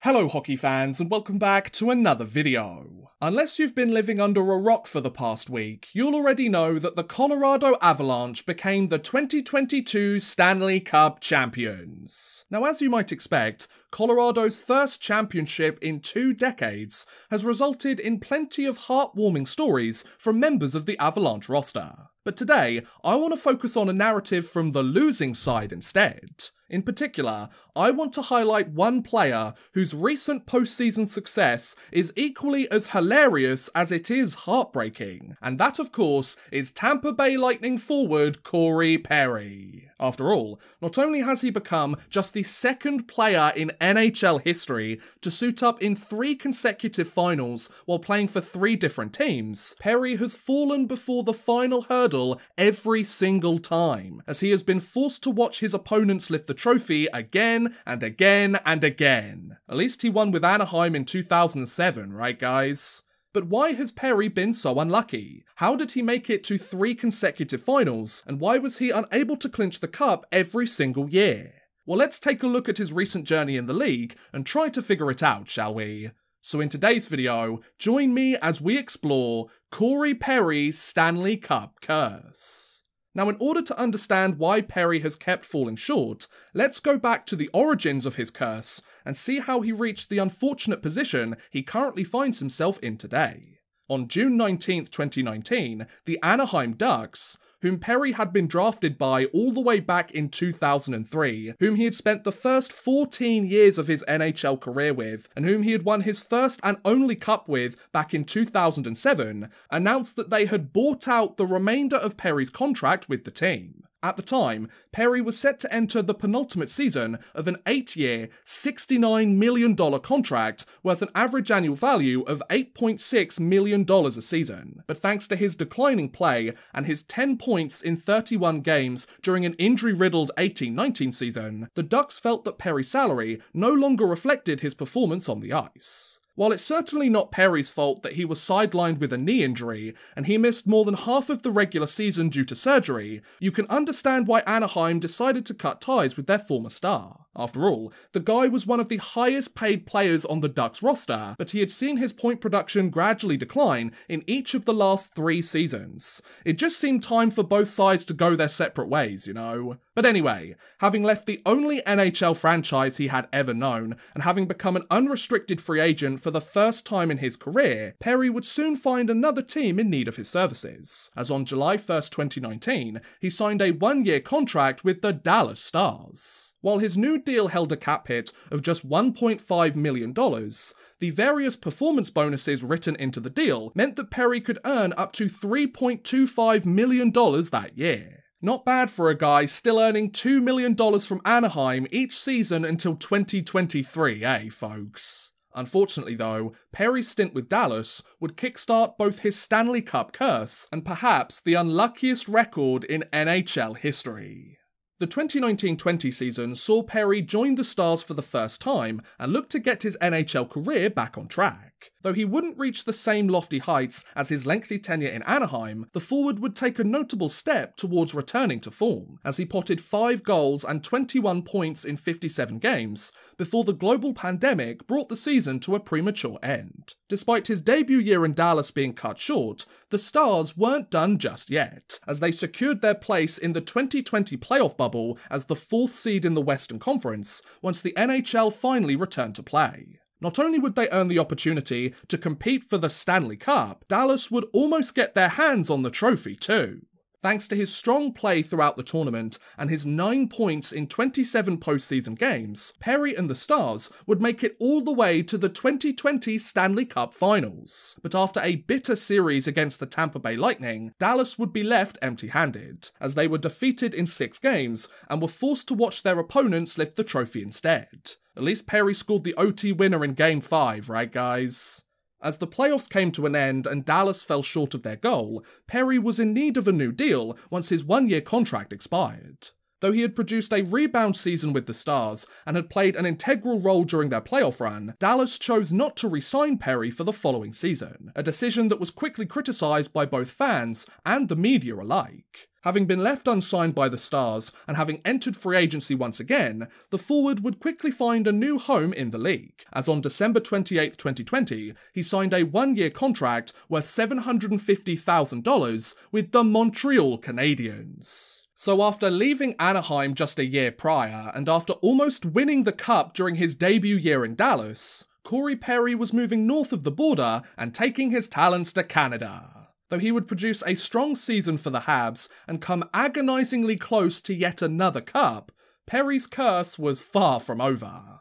Hello hockey fans and welcome back to another video. Unless you've been living under a rock for the past week, you'll already know that the Colorado Avalanche became the 2022 Stanley Cup champions. Now, as you might expect, Colorado's first championship in 2 decades has resulted in plenty of heartwarming stories from members of the Avalanche roster. But today, I want to focus on a narrative from the losing side instead. In particular, I want to highlight one player whose recent postseason success is equally as hilarious as it is heartbreaking, and that of course is Tampa Bay Lightning forward Corey Perry. After all, not only has he become just the second player in NHL history to suit up in 3 consecutive finals while playing for 3 different teams, Perry has fallen before the final hurdle every single time, as he has been forced to watch his opponents lift the trophy again and again and again. At least he won with Anaheim in 2007, right guys? But why has Perry been so unlucky? How did he make it to 3 consecutive finals, and why was he unable to clinch the cup every single year? Well, let's take a look at his recent journey in the league and try to figure it out, shall we? So in today's video, join me as we explore Corey Perry's Stanley Cup curse. Now, in order to understand why Perry has kept falling short, let's go back to the origins of his curse and see how he reached the unfortunate position he currently finds himself in today. On June 19th, 2019, the Anaheim Ducks, whom Perry had been drafted by all the way back in 2003, whom he had spent the first 14 years of his NHL career with, and whom he had won his first and only cup with back in 2007, announced that they had bought out the remainder of Perry's contract with the team. At the time, Perry was set to enter the penultimate season of an 8-year, $69 million contract worth an average annual value of $8.6 million a season. But thanks to his declining play and his 10 points in 31 games during an injury-riddled 18-19 season, the Ducks felt that Perry's salary no longer reflected his performance on the ice. While it's certainly not Perry's fault that he was sidelined with a knee injury, and he missed more than half of the regular season due to surgery, you can understand why Anaheim decided to cut ties with their former star. After all, the guy was one of the highest paid players on the Ducks roster, but he had seen his point production gradually decline in each of the last 3 seasons. It just seemed time for both sides to go their separate ways, you know? But anyway, having left the only NHL franchise he had ever known, and having become an unrestricted free agent for the first time in his career, Perry would soon find another team in need of his services, as on July 1st, 2019, he signed a 1-year contract with the Dallas Stars. While his new deal held a cap hit of just $1.5 million, the various performance bonuses written into the deal meant that Perry could earn up to $3.25 million that year. Not bad for a guy still earning $2 million from Anaheim each season until 2023, eh, folks? Unfortunately though, Perry's stint with Dallas would kickstart both his Stanley Cup curse and perhaps the unluckiest record in NHL history. The 2019-20 season saw Perry join the Stars for the first time and look to get his NHL career back on track. Though he wouldn't reach the same lofty heights as his lengthy tenure in Anaheim, the forward would take a notable step towards returning to form, as he potted 5 goals and 21 points in 57 games, before the global pandemic brought the season to a premature end. Despite his debut year in Dallas being cut short, the Stars weren't done just yet, as they secured their place in the 2020 playoff bubble as the 4th seed in the Western Conference once the NHL finally returned to play. Not only would they earn the opportunity to compete for the Stanley Cup, Dallas would almost get their hands on the trophy too. Thanks to his strong play throughout the tournament and his 9 points in 27 postseason games, Perry and the Stars would make it all the way to the 2020 Stanley Cup Finals. But after a bitter series against the Tampa Bay Lightning, Dallas would be left empty-handed, as they were defeated in 6 games and were forced to watch their opponents lift the trophy instead. At least Perry scored the OT winner in Game 5, right guys? As the playoffs came to an end and Dallas fell short of their goal, Perry was in need of a new deal once his 1-year contract expired. Though he had produced a rebound season with the Stars and had played an integral role during their playoff run, Dallas chose not to re-sign Perry for the following season, a decision that was quickly criticised by both fans and the media alike. Having been left unsigned by the Stars and having entered free agency once again, the forward would quickly find a new home in the league, as on December 28, 2020, he signed a one-year contract worth $750,000 with the Montreal Canadiens. So after leaving Anaheim just a year prior, and after almost winning the Cup during his debut year in Dallas, Corey Perry was moving north of the border and taking his talents to Canada. Though he would produce a strong season for the Habs and come agonisingly close to yet another cup, Perry's curse was far from over.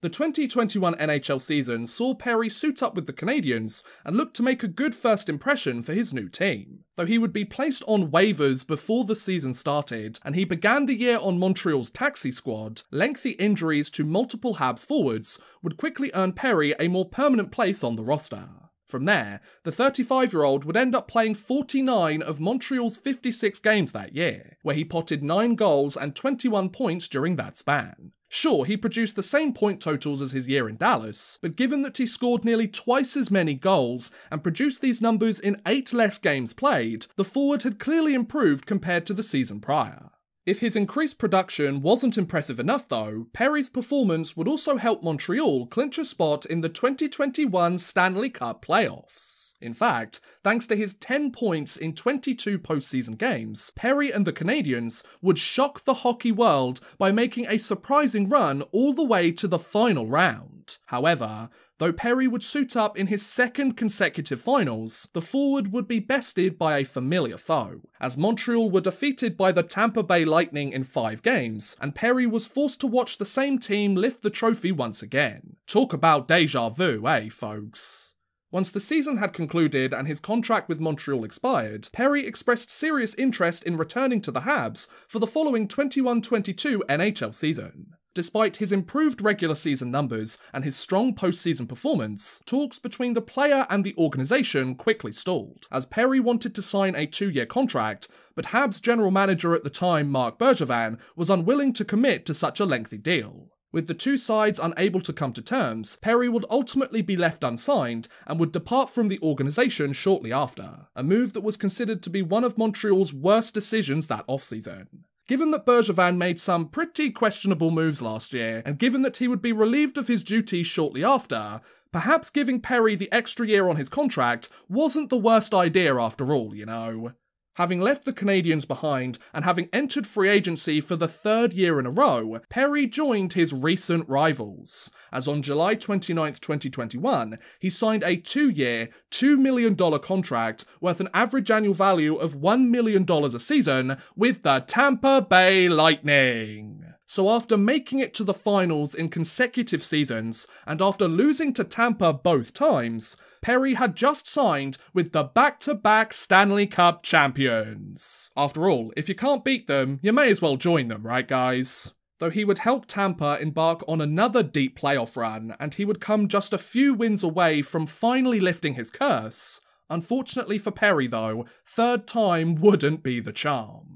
The 2021 NHL season saw Perry suit up with the Canadiens and look to make a good first impression for his new team. Though he would be placed on waivers before the season started, and he began the year on Montreal's taxi squad, lengthy injuries to multiple Habs forwards would quickly earn Perry a more permanent place on the roster. From there, the 35-year-old would end up playing 49 of Montreal's 56 games that year, where he potted 9 goals and 21 points during that span. Sure, he produced the same point totals as his year in Dallas, but given that he scored nearly twice as many goals and produced these numbers in 8 less games played, the forward had clearly improved compared to the season prior. If his increased production wasn't impressive enough though, Perry's performance would also help Montreal clinch a spot in the 2021 Stanley Cup playoffs. In fact, thanks to his 10 points in 22 postseason games, Perry and the Canadiens would shock the hockey world by making a surprising run all the way to the final round. However, though Perry would suit up in his second consecutive finals, the forward would be bested by a familiar foe, as Montreal were defeated by the Tampa Bay Lightning in 5 games, and Perry was forced to watch the same team lift the trophy once again. Talk about deja vu, eh, folks? Once the season had concluded and his contract with Montreal expired, Perry expressed serious interest in returning to the Habs for the following 21-22 NHL season. Despite his improved regular season numbers and his strong postseason performance, talks between the player and the organisation quickly stalled, as Perry wanted to sign a 2-year contract, but Habs general manager at the time, Marc Bergevin, was unwilling to commit to such a lengthy deal. With the two sides unable to come to terms, Perry would ultimately be left unsigned and would depart from the organisation shortly after, a move that was considered to be one of Montreal's worst decisions that offseason. Given that Bergevin made some pretty questionable moves last year, and given that he would be relieved of his duties shortly after, perhaps giving Perry the extra year on his contract wasn't the worst idea after all, you know. Having left the Canadiens behind and having entered free agency for the 3rd year in a row, Perry joined his recent rivals, as on July 29, 2021, he signed a 2-year, $2 million contract worth an average annual value of $1 million a season with the Tampa Bay Lightning. So after making it to the finals in consecutive seasons, and after losing to Tampa both times, Perry had just signed with the back-to-back Stanley Cup champions. After all, if you can't beat them, you may as well join them, right guys? Though he would help Tampa embark on another deep playoff run, and he would come just a few wins away from finally lifting his curse, unfortunately for Perry though, 3rd time wouldn't be the charm.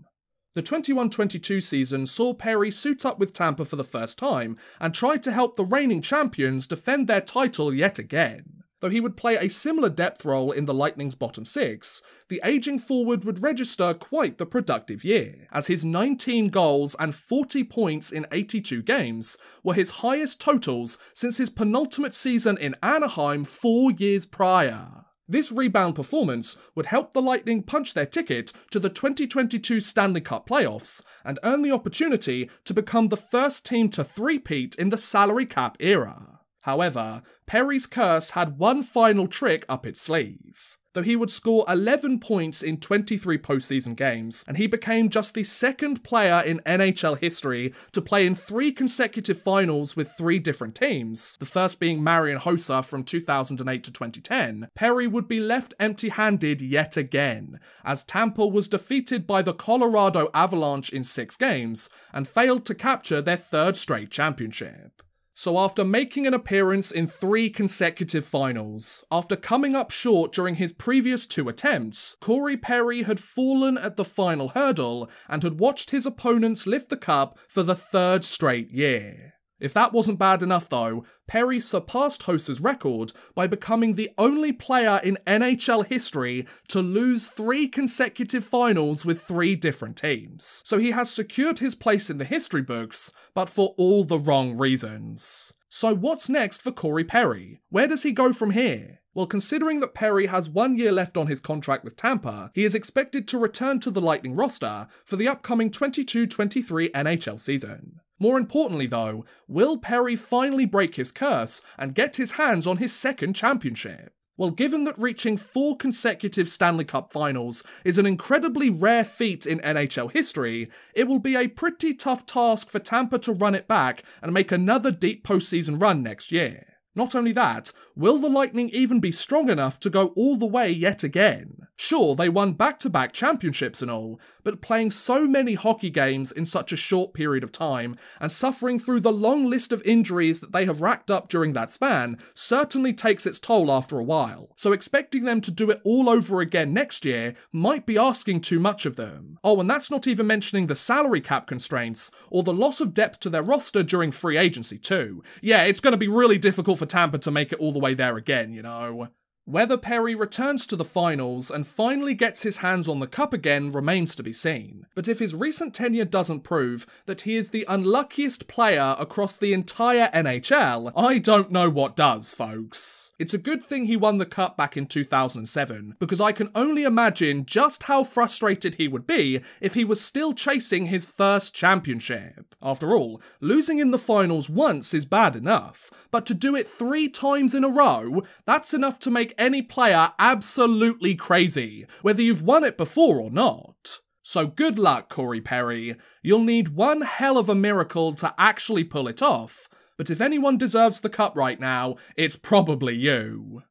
The 21-22 season saw Perry suit up with Tampa for the first time and tried to help the reigning champions defend their title yet again. Though he would play a similar depth role in the Lightning's bottom 6, the ageing forward would register quite the productive year, as his 19 goals and 40 points in 82 games were his highest totals since his penultimate season in Anaheim 4 years prior. This rebound performance would help the Lightning punch their ticket to the 2022 Stanley Cup playoffs and earn the opportunity to become the first team to three-peat in the salary cap era. However, Perry's curse had one final trick up its sleeve. Though he would score 11 points in 23 postseason games, and he became just the 2nd player in NHL history to play in 3 consecutive finals with 3 different teams, the first being Marian Hossa from 2008 to 2010, Perry would be left empty-handed yet again, as Tampa was defeated by the Colorado Avalanche in 6 games, and failed to capture their 3rd straight championship. So after making an appearance in 3 consecutive finals, after coming up short during his previous 2 attempts, Corey Perry had fallen at the final hurdle and had watched his opponents lift the cup for the 3rd straight year. If that wasn't bad enough though, Perry surpassed Hose's record by becoming the only player in NHL history to lose 3 consecutive finals with 3 different teams. So he has secured his place in the history books, but for all the wrong reasons. So what's next for Corey Perry? Where does he go from here? Well, considering that Perry has 1 year left on his contract with Tampa, he is expected to return to the Lightning roster for the upcoming 22-23 NHL season. More importantly though, will Perry finally break his curse and get his hands on his second championship? Well, given that reaching 4 consecutive Stanley Cup Finals is an incredibly rare feat in NHL history, it will be a pretty tough task for Tampa to run it back and make another deep postseason run next year. Not only that, will the Lightning even be strong enough to go all the way yet again? Sure, they won back-to-back championships and all, but playing so many hockey games in such a short period of time, and suffering through the long list of injuries that they have racked up during that span, certainly takes its toll after a while. So expecting them to do it all over again next year might be asking too much of them. Oh, and that's not even mentioning the salary cap constraints, or the loss of depth to their roster during free agency too. Yeah, it's going to be really difficult for Tampa to make it all the way there again, you know. Whether Perry returns to the finals and finally gets his hands on the cup again remains to be seen, but if his recent tenure doesn't prove that he is the unluckiest player across the entire NHL, I don't know what does, folks. It's a good thing he won the cup back in 2007, because I can only imagine just how frustrated he would be if he was still chasing his first championship. After all, losing in the finals once is bad enough, but to do it 3 times in a row, that's enough to make any player absolutely crazy, whether you've won it before or not. So good luck, Corey Perry. You'll need one hell of a miracle to actually pull it off, but if anyone deserves the cup right now, it's probably you.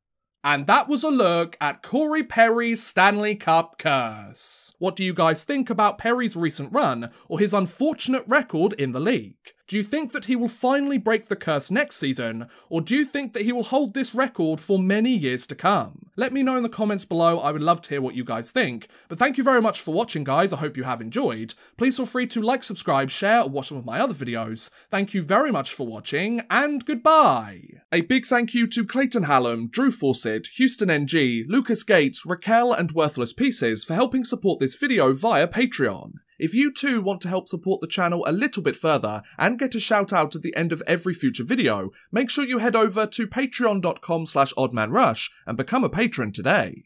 And that was a look at Corey Perry's Stanley Cup curse. What do you guys think about Perry's recent run, or his unfortunate record in the league? Do you think that he will finally break the curse next season, or do you think that he will hold this record for many years to come? Let me know in the comments below, I would love to hear what you guys think. But thank you very much for watching, guys, I hope you have enjoyed. Please feel free to like, subscribe, share, or watch some of my other videos. Thank you very much for watching, and goodbye! A big thank you to Clayton Hallam, Drew Fawcett, Houston NG, Lucas Gates, Raquel, and Worthless Pieces for helping support this video via Patreon. If you too want to help support the channel a little bit further and get a shout out at the end of every future video, make sure you head over to patreon.com/oddmanrush and become a patron today.